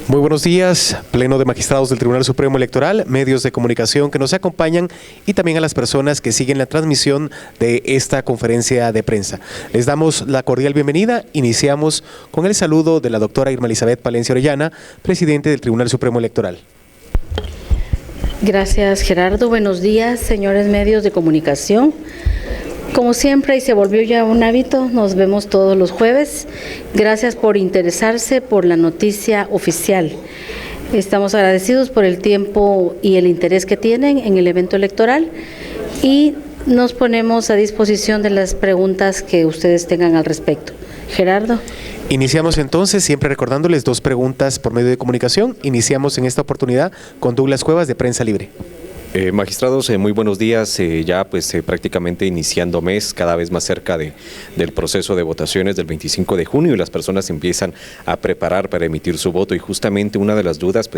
Muy buenos días, pleno de magistrados del Tribunal Supremo Electoral, medios de comunicación que nos acompañan y también a las personas que siguen la transmisión de esta conferencia de prensa. Les damos la cordial bienvenida. Iniciamos con el saludo de la doctora Irma Elizabeth Palencia Orellana, presidente del Tribunal Supremo Electoral. Gracias, Gerardo. Buenos días, señores medios de comunicación. Como siempre, y se volvió ya un hábito, nos vemos todos los jueves. Gracias por interesarse por la noticia oficial. Estamos agradecidos por el tiempo y el interés que tienen en el evento electoral y nos ponemos a disposición de las preguntas que ustedes tengan al respecto. Gerardo. Iniciamos entonces, siempre recordándoles 2 preguntas por medio de comunicación. Iniciamos en esta oportunidad con Douglas Cuevas de Prensa Libre. Magistrados, muy buenos días. Ya prácticamente iniciando mes, cada vez más cerca del proceso de votaciones del 25 de junio y las personas empiezan a preparar para emitir su voto, y justamente una de las dudas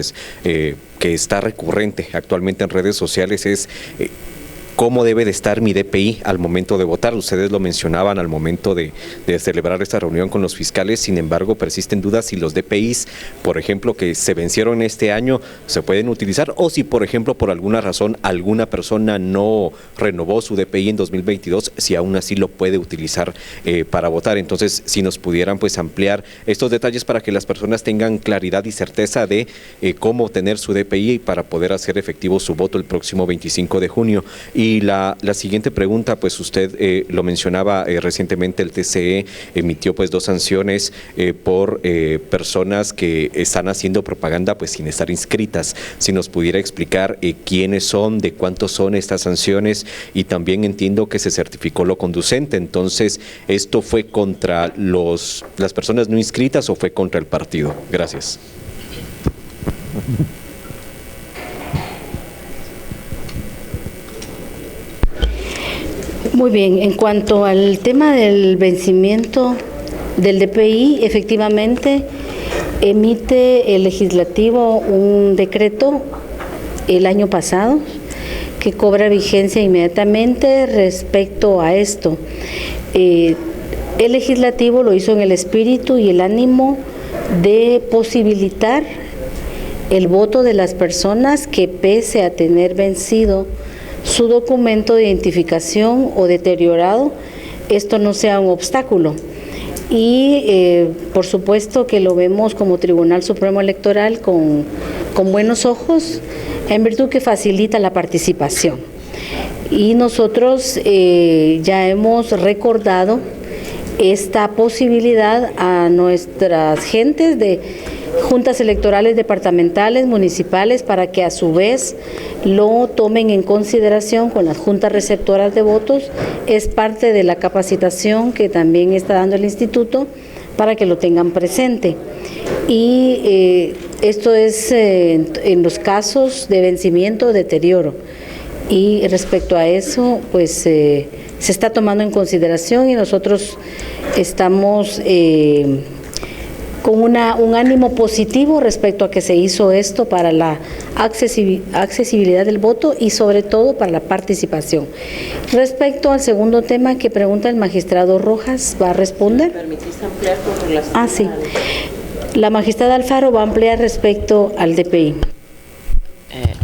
que está recurrente actualmente en redes sociales es ¿cómo debe de estar mi DPI al momento de votar? Ustedes lo mencionaban al momento de celebrar esta reunión con los fiscales. Sin embargo, persisten dudas si los DPIs, por ejemplo, que se vencieron este año, se pueden utilizar, o si, por ejemplo, por alguna razón, alguna persona no renovó su DPI en 2022, si aún así lo puede utilizar para votar. Entonces, si nos pudieran ampliar estos detalles para que las personas tengan claridad y certeza de cómo obtener su DPI para poder hacer efectivo su voto el próximo 25 de junio. Y la siguiente pregunta, usted lo mencionaba recientemente, el TCE emitió 2 sanciones por personas que están haciendo propaganda sin estar inscritas. Si nos pudiera explicar quiénes son, de cuántos son estas sanciones, y también entiendo que se certificó lo conducente. Entonces, ¿esto fue contra las personas no inscritas o fue contra el partido? Gracias. Muy bien, en cuanto al tema del vencimiento del DPI, efectivamente emite el legislativo un decreto el año pasado que cobra vigencia inmediatamente respecto a esto. El legislativo lo hizo en el espíritu y el ánimo de posibilitar el voto de las personas que, pese a tener vencido su documento de identificación o deteriorado, esto no sea un obstáculo. Y por supuesto que lo vemos como Tribunal Supremo Electoral con buenos ojos, en virtud que facilita la participación. Y nosotros ya hemos recordado esta posibilidad a nuestras gentes de juntas electorales departamentales, municipales, para que a su vez lo tomen en consideración con las juntas receptoras de votos. Es parte de la capacitación que también está dando el instituto para que lo tengan presente. Y esto es en los casos de vencimiento o deterioro. Y respecto a eso, se está tomando en consideración y nosotros estamos con un ánimo positivo respecto a que se hizo esto para la accesibilidad del voto y sobre todo para la participación. Respecto al segundo tema que pregunta el magistrado Rojas, ¿va a responder? ¿Me permitís ampliar con relación? Sí. La magistrada Alfaro va a ampliar respecto al DPI.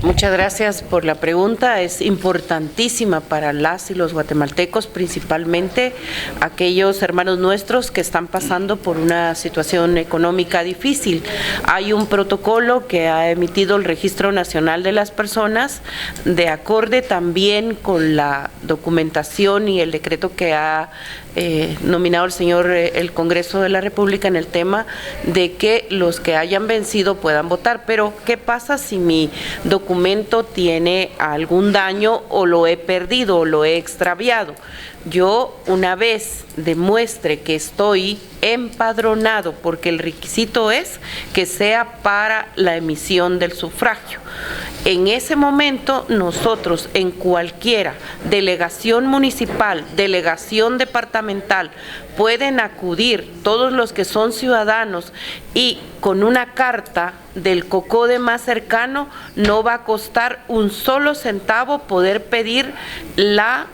Muchas gracias por la pregunta. Es importantísima para las y los guatemaltecos, principalmente aquellos hermanos nuestros que están pasando por una situación económica difícil. Hay un protocolo que ha emitido el Registro Nacional de las Personas, de acorde también con la documentación y el decreto que ha nominado el Congreso de la República en el tema de que los que hayan vencido puedan votar. Pero, ¿qué pasa si mi documento tiene algún daño o lo he perdido o lo he extraviado? Yo, una vez demuestre que estoy empadronado, porque el requisito es que sea para la emisión del sufragio, en ese momento nosotros en cualquiera delegación municipal, delegación departamental, pueden acudir todos los que son ciudadanos y con una carta del COCODE más cercano no va a costar un solo centavo poder pedir la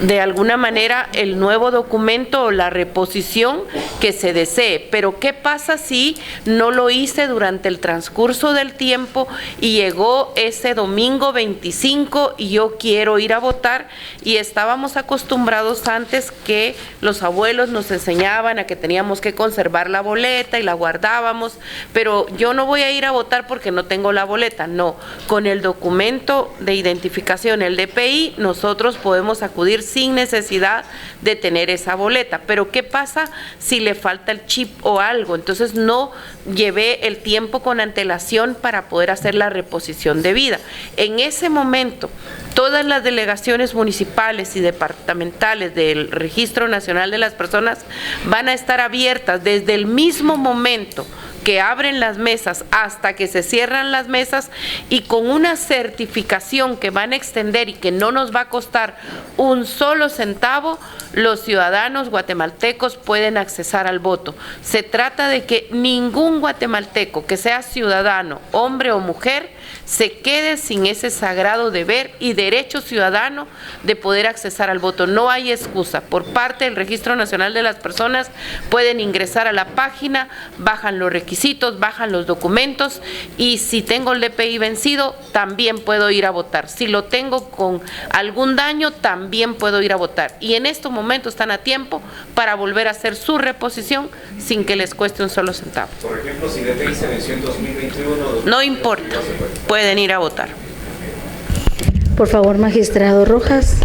de alguna manera el nuevo documento o la reposición que se desee. Pero ¿qué pasa si no lo hice durante el transcurso del tiempo y llegó ese domingo 25 y yo quiero ir a votar? Y estábamos acostumbrados antes que los abuelos nos enseñaban a que teníamos que conservar la boleta y la guardábamos, pero yo no voy a ir a votar porque no tengo la boleta. No, con el documento de identificación, el DPI, nosotros podemos acudir sin necesidad de tener esa boleta. Pero ¿qué pasa si le falta el chip o algo? Entonces no llevé el tiempo con antelación para poder hacer la reposición debida. En ese momento, todas las delegaciones municipales y departamentales del Registro Nacional de las Personas van a estar abiertas desde el mismo momento que abren las mesas hasta que se cierran las mesas, y con una certificación que van a extender y que no nos va a costar un solo centavo, los ciudadanos guatemaltecos pueden accesar al voto. Se trata de que ningún guatemalteco que sea ciudadano, hombre o mujer, se quede sin ese sagrado deber y derecho ciudadano de poder accesar al voto. No hay excusa. Por parte del Registro Nacional de las Personas pueden ingresar a la página, bajan los requisitos, bajan los documentos, y si tengo el DPI vencido, también puedo ir a votar. Si lo tengo con algún daño, también puedo ir a votar. Y en estos momentos están a tiempo para volver a hacer su reposición sin que les cueste un solo centavo. Por ejemplo, si DPI se venció en 2021... No importa, pueden ir a votar. Por favor, magistrado Rojas.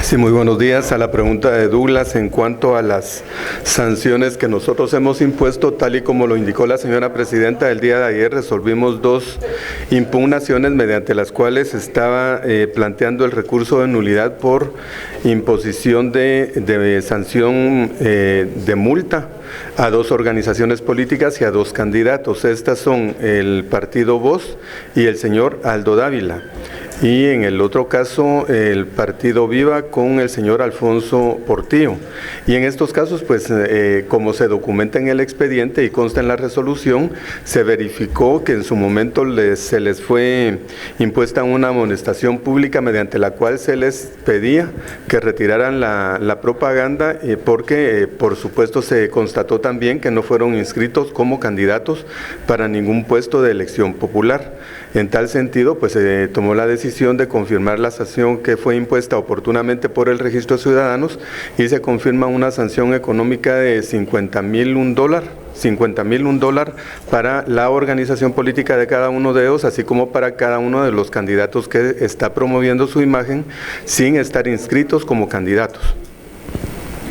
Sí, muy buenos días. A la pregunta de Douglas en cuanto a las sanciones que nosotros hemos impuesto, tal y como lo indicó la señora presidenta, el día de ayer resolvimos 2 impugnaciones mediante las cuales estaba planteando el recurso de nulidad por imposición de sanción de multa a 2 organizaciones políticas y a 2 candidatos. Estas son el Partido Voz y el señor Aldo Dávila. Y en el otro caso, el Partido Viva con el señor Alfonso Portillo. Y en estos casos, pues, como se documenta en el expediente y consta en la resolución, se verificó que en su momento se les fue impuesta una amonestación pública mediante la cual se les pedía que retiraran la propaganda, porque, por supuesto, se constató también que no fueron inscritos como candidatos para ningún puesto de elección popular. En tal sentido, pues se tomó la decisión de confirmar la sanción que fue impuesta oportunamente por el Registro de Ciudadanos y se confirma una sanción económica de $50,001 para la organización política de cada uno de ellos, así como para cada uno de los candidatos que está promoviendo su imagen sin estar inscritos como candidatos.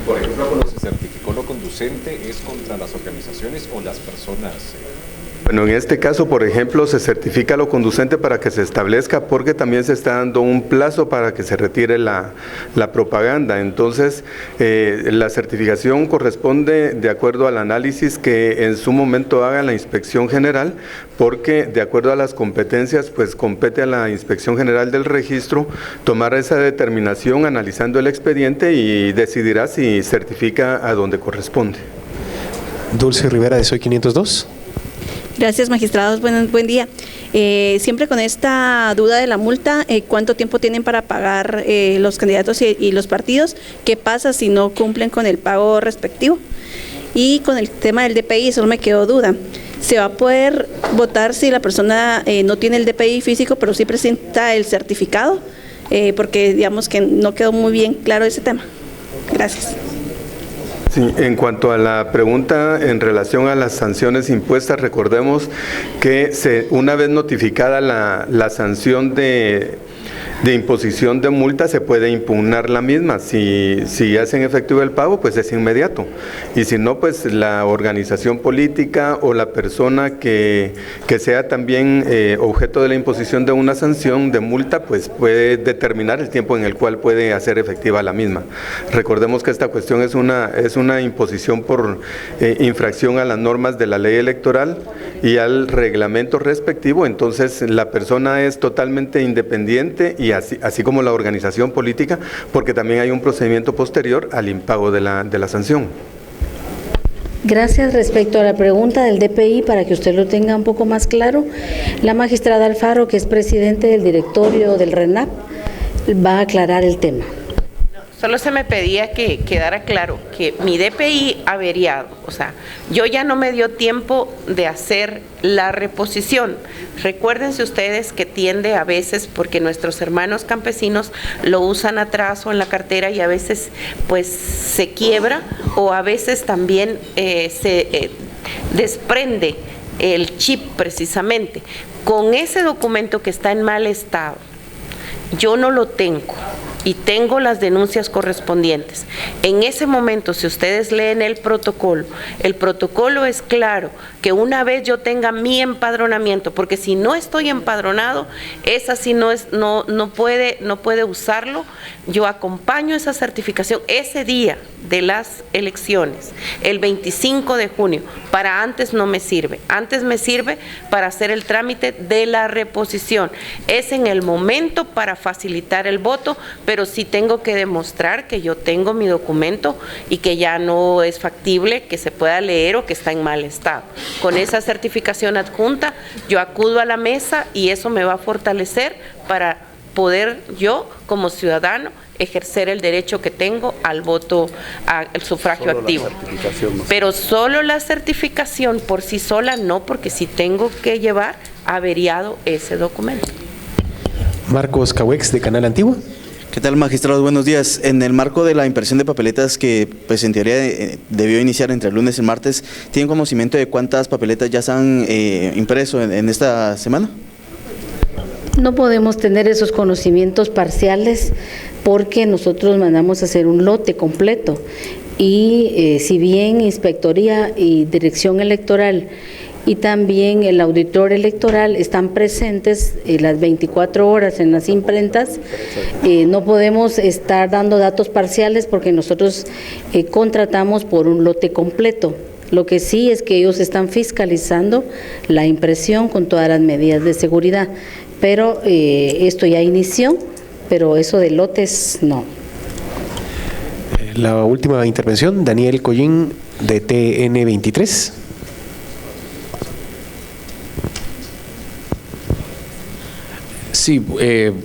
Por ejemplo, cuando se certificó lo conducente, ¿es contra las organizaciones o las personas? Bueno, en este caso, por ejemplo, se certifica lo conducente para que se establezca, porque también se está dando un plazo para que se retire la propaganda. Entonces, la certificación corresponde de acuerdo al análisis que en su momento haga la Inspección General, porque de acuerdo a las competencias, pues compete a la Inspección General del Registro tomar esa determinación analizando el expediente y decidirá si certifica a donde corresponde. Dulce Rivera, de Soy 502. Gracias, magistrados. Buen día. Siempre con esta duda de la multa, ¿cuánto tiempo tienen para pagar los candidatos y los partidos? ¿Qué pasa si no cumplen con el pago respectivo? Y con el tema del DPI, solo me quedó duda. ¿Se va a poder votar si la persona no tiene el DPI físico, pero sí presenta el certificado? Porque digamos que no quedó muy bien claro ese tema. Gracias. Sí, en cuanto a la pregunta en relación a las sanciones impuestas, recordemos que una vez notificada la sanción de imposición de multa, se puede impugnar la misma. Si hacen efectivo el pago, pues es inmediato. Y si no, pues la organización política o la persona que sea también objeto de la imposición de una sanción de multa, pues puede determinar el tiempo en el cual puede hacer efectiva la misma. Recordemos que esta cuestión es una imposición por infracción a las normas de la ley electoral y al reglamento respectivo. Entonces la persona es totalmente independiente, y así como la organización política, porque también hay un procedimiento posterior al impago de la sanción. Gracias. Respecto a la pregunta del DPI, para que usted lo tenga un poco más claro, la magistrada Alfaro, que es presidente del directorio del RENAP, va a aclarar el tema. Solo se me pedía que quedara claro que mi DPI averiado, o sea, yo ya no me dio tiempo de hacer la reposición. Recuérdense ustedes que tiende a veces, porque nuestros hermanos campesinos lo usan atrás o en la cartera y a veces pues se quiebra o a veces también se desprende el chip precisamente. Con ese documento que está en mal estado, yo no lo tengo y tengo las denuncias correspondientes. En ese momento, si ustedes leen el protocolo es claro que una vez yo tenga mi empadronamiento, porque si no estoy empadronado, esa sí no puede usarlo. Yo acompaño esa certificación ese día de las elecciones, el 25 de junio, para antes no me sirve, antes me sirve para hacer el trámite de la reposición, es en el momento para facilitar el voto, pero sí tengo que demostrar que yo tengo mi documento y que ya no es factible que se pueda leer o que está en mal estado. Con esa certificación adjunta, yo acudo a la mesa y eso me va a fortalecer para poder yo, como ciudadano, ejercer el derecho que tengo al voto, al sufragio activo. Pero solo la certificación por sí sola no, porque sí tengo que llevar averiado ese documento. Marcos Cahuex, de Canal Antigua. ¿Qué tal, magistrados? Buenos días. En el marco de la impresión de papeletas que pues en teoría debió iniciar entre el lunes y el martes, ¿tienen conocimiento de cuántas papeletas ya se han impreso en esta semana? No podemos tener esos conocimientos parciales porque nosotros mandamos a hacer un lote completo y si bien Inspectoría y Dirección Electoral y también el auditor electoral están presentes las 24 horas en las imprentas, no podemos estar dando datos parciales porque nosotros contratamos por un lote completo. Lo que sí es que ellos están fiscalizando la impresión con todas las medidas de seguridad, pero esto ya inició, pero eso de lotes no. La última intervención, Daniel Collín, de TN23. Sí,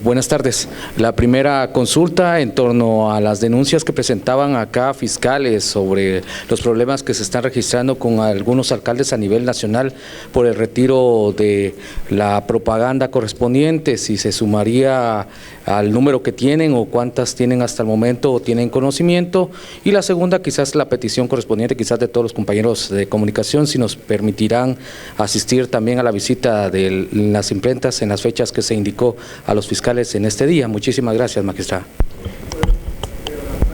buenas tardes. La primera consulta en torno a las denuncias que presentaban acá fiscales sobre los problemas que se están registrando con algunos alcaldes a nivel nacional por el retiro de la propaganda correspondiente, si se sumaría al número que tienen o cuántas tienen hasta el momento o tienen conocimiento. Y la segunda, quizás la petición correspondiente quizás de todos los compañeros de comunicación, si nos permitirán asistir también a la visita de las imprentas en las fechas que se indicó a los fiscales en este día. Muchísimas gracias, magistrada.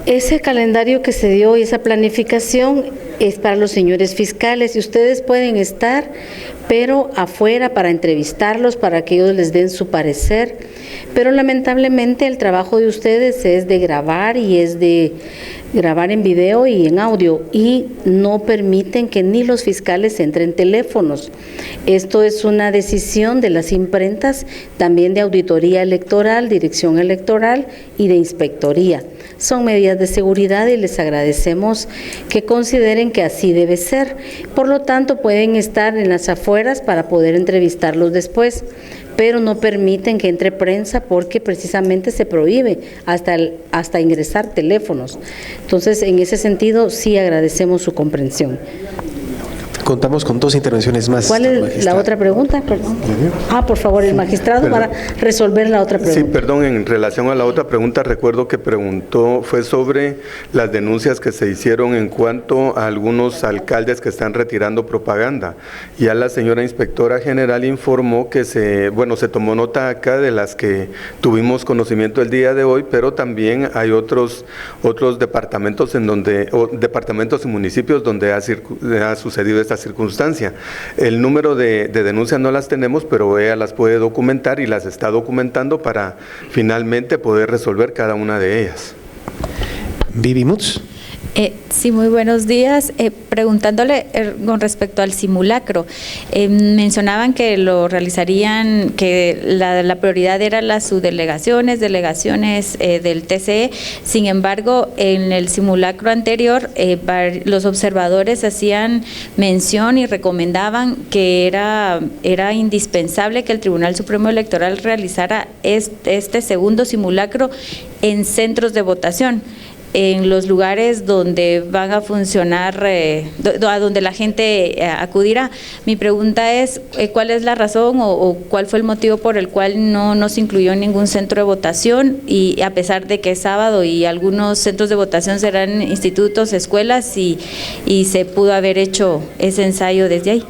Ese calendario que se dio y esa planificación es para los señores fiscales y ustedes pueden estar, pero afuera para entrevistarlos, para que ellos les den su parecer. Pero lamentablemente el trabajo de ustedes es de grabar y es de grabar en video y en audio y no permiten que ni los fiscales entren teléfonos. Esto es una decisión de las imprentas, también de auditoría electoral, dirección electoral y de inspectoría. Son medidas de seguridad y les agradecemos que consideren que así debe ser. Por lo tanto, pueden estar en las afueras para poder entrevistarlos después, pero no permiten que entre prensa porque precisamente se prohíbe hasta ingresar teléfonos. Entonces, en ese sentido, sí agradecemos su comprensión. Contamos con 2 intervenciones más. ¿Cuál es la otra pregunta? Perdón. Por favor, el magistrado, perdón, para resolver la otra pregunta. Sí, perdón, en relación a la otra pregunta, recuerdo que preguntó, fue sobre las denuncias que se hicieron en cuanto a algunos alcaldes que están retirando propaganda. Ya la señora inspectora general informó que se tomó nota acá de las que tuvimos conocimiento el día de hoy, pero también hay otros departamentos departamentos y municipios donde ha sucedido esta circunstancia. El número de denuncias no las tenemos, pero ella las puede documentar y las está documentando para finalmente poder resolver cada una de ellas. Vivi Mutz. Sí, muy buenos días. Preguntándole con respecto al simulacro, mencionaban que lo realizarían, que la prioridad era las subdelegaciones, delegaciones del TCE. Sin embargo, en el simulacro anterior, los observadores hacían mención y recomendaban que era indispensable que el Tribunal Supremo Electoral realizara este segundo simulacro en centros de votación. en los lugares donde van a funcionar, a donde la gente acudirá. Mi pregunta es, ¿cuál es la razón o cuál fue el motivo por el cual no se incluyó ningún centro de votación? Y a pesar de que es sábado y algunos centros de votación serán institutos, escuelas, y se pudo haber hecho ese ensayo desde ahí.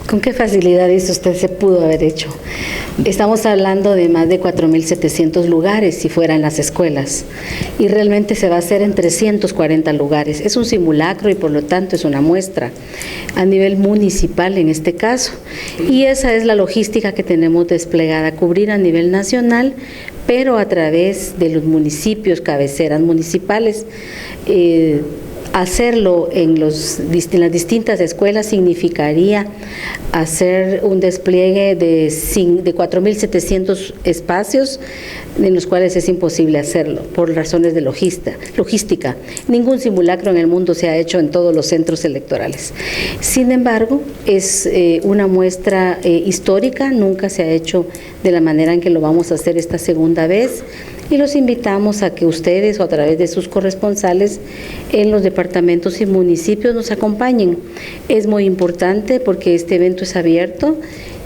¿Con qué facilidad dice usted se pudo haber hecho? Estamos hablando de más de 4.700 lugares si fueran las escuelas, y realmente se va a hacer en 340 lugares. Es un simulacro y por lo tanto es una muestra a nivel municipal en este caso, y esa es la logística que tenemos desplegada, cubrir a nivel nacional, pero a través de los municipios, cabeceras municipales. Hacerlo en las distintas escuelas significaría hacer un despliegue de 4.700 espacios, en los cuales es imposible hacerlo por razones de logística. Ningún simulacro en el mundo se ha hecho en todos los centros electorales. Sin embargo, es una muestra histórica, nunca se ha hecho de la manera en que lo vamos a hacer esta segunda vez. Y los invitamos a que ustedes, o a través de sus corresponsales en los departamentos y municipios, nos acompañen. Es muy importante porque este evento es abierto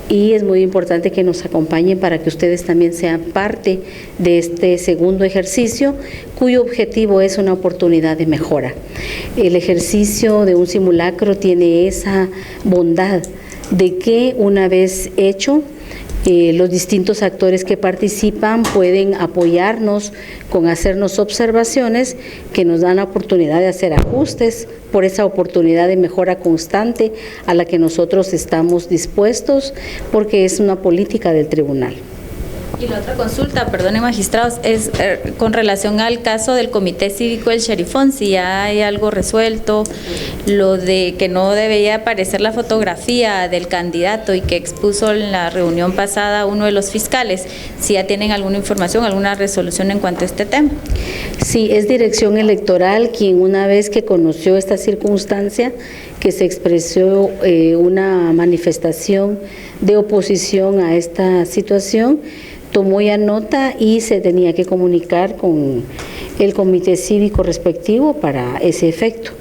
y es muy importante que nos acompañen para que ustedes también sean parte de este segundo ejercicio, cuyo objetivo es una oportunidad de mejora. El ejercicio de un simulacro tiene esa bondad de que una vez hecho, los distintos actores que participan pueden apoyarnos con hacernos observaciones que nos dan la oportunidad de hacer ajustes por esa oportunidad de mejora constante a la que nosotros estamos dispuestos, porque es una política del tribunal. Y la otra consulta, perdone magistrados, es con relación al caso del Comité Cívico del Xerifón, si ya hay algo resuelto, lo de que no debería aparecer la fotografía del candidato y que expuso en la reunión pasada uno de los fiscales, si ya tienen alguna información, alguna resolución en cuanto a este tema. Sí, es Dirección Electoral quien, una vez que conoció esta circunstancia, que se expresó una manifestación de oposición a esta situación, tomó ya nota y se tenía que comunicar con el comité cívico respectivo para ese efecto,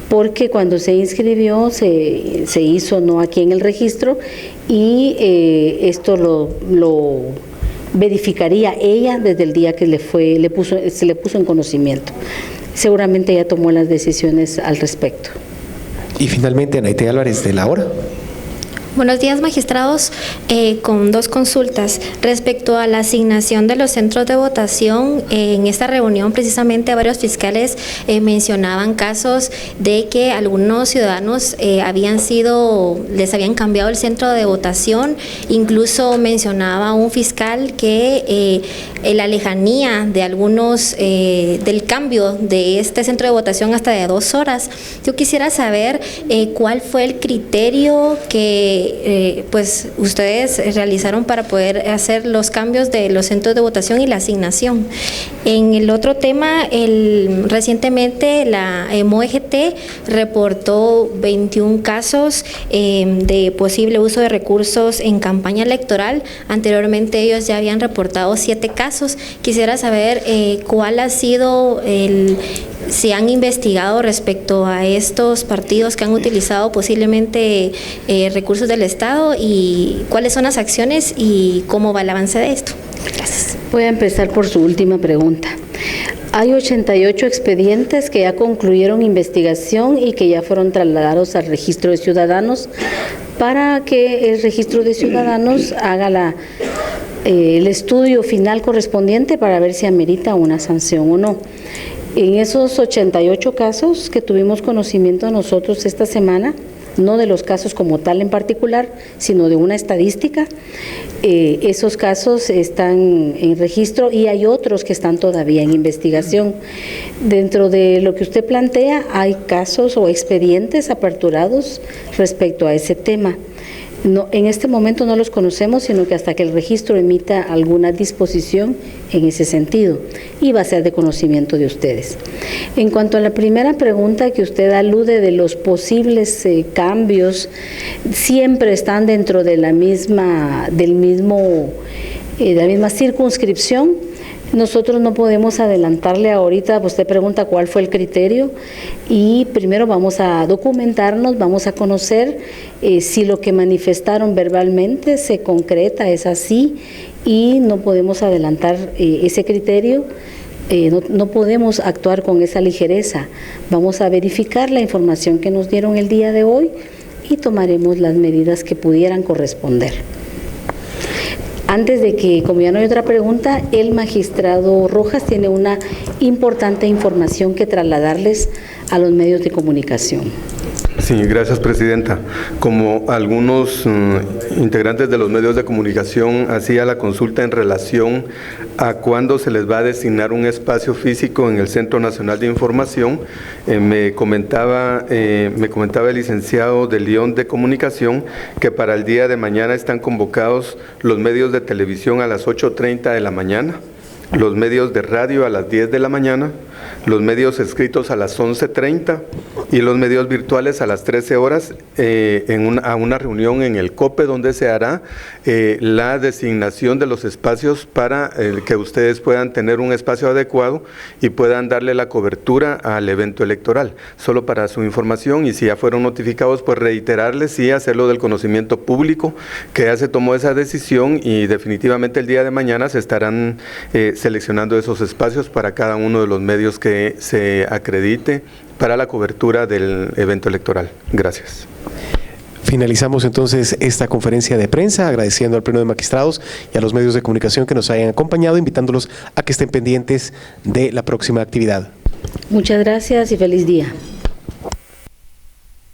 porque cuando se inscribió se hizo no aquí en el registro, y esto lo verificaría ella desde el día que se le puso en conocimiento. Seguramente ella tomó las decisiones al respecto. Y finalmente, Anaite Álvarez, de La Hora. Buenos días, magistrados. Con dos consultas. Respecto a la asignación de los centros de votación, en esta reunión precisamente varios fiscales mencionaban casos de que algunos ciudadanos les habían cambiado el centro de votación. Incluso mencionaba un fiscal que la lejanía de algunos, del cambio de este centro de votación hasta de 2 horas. Yo quisiera saber cuál fue el criterio que pues ustedes realizaron para poder hacer los cambios de los centros de votación y la asignación. En el otro tema, recientemente la MOEGT reportó 21 casos de posible uso de recursos en campaña electoral. Anteriormente ellos ya habían reportado 7 casos. Quisiera saber cuál ha sido si han investigado respecto a estos partidos que han utilizado posiblemente recursos del Estado, y cuáles son las acciones y cómo va el avance de esto. Gracias. Voy a empezar por su última pregunta. Hay 88 expedientes que ya concluyeron investigación y que ya fueron trasladados al registro de ciudadanos para que el registro de ciudadanos haga el estudio final correspondiente para ver si amerita una sanción o no. En esos 88 casos que tuvimos conocimiento nosotros esta semana, no de los casos como tal en particular, sino de una estadística, esos casos están en registro y hay otros que están todavía en investigación. Dentro de lo que usted plantea, hay casos o expedientes aperturados respecto a ese tema. No, en este momento no los conocemos, sino que hasta que el registro emita alguna disposición en ese sentido, y va a ser de conocimiento de ustedes. En cuanto a la primera pregunta que usted alude de los posibles cambios, siempre están dentro de la misma circunscripción. Nosotros no podemos adelantarle ahorita, usted pregunta cuál fue el criterio y primero vamos a documentarnos, vamos a conocer si lo que manifestaron verbalmente se concreta, es así, y no podemos adelantar ese criterio. No podemos actuar con esa ligereza. Vamos a verificar la información que nos dieron el día de hoy y tomaremos las medidas que pudieran corresponder. Antes de que, como ya no hay otra pregunta, el magistrado Rojas tiene una importante información que trasladarles a los medios de comunicación. Sí, gracias, presidenta. Como algunos integrantes de los medios de comunicación hacía la consulta en relación a cuándo se les va a designar un espacio físico en el Centro Nacional de Información, me comentaba el licenciado de León de Comunicación que para el día de mañana están convocados los medios de televisión a las 8:30 de la mañana, los medios de radio a las 10 de la mañana, los medios escritos a las 11:30 y los medios virtuales a las 13 horas a una reunión en el COPE donde se hará la designación de los espacios para que ustedes puedan tener un espacio adecuado y puedan darle la cobertura al evento electoral. Solo para su información, y si ya fueron notificados, pues reiterarles y hacerlo del conocimiento público que ya se tomó esa decisión y definitivamente el día de mañana se estarán seleccionando esos espacios para cada uno de los medios que se acredite para la cobertura del evento electoral. Gracias. Finalizamos entonces esta conferencia de prensa agradeciendo al Pleno de Magistrados y a los medios de comunicación que nos hayan acompañado, invitándolos a que estén pendientes de la próxima actividad. Muchas gracias y feliz día.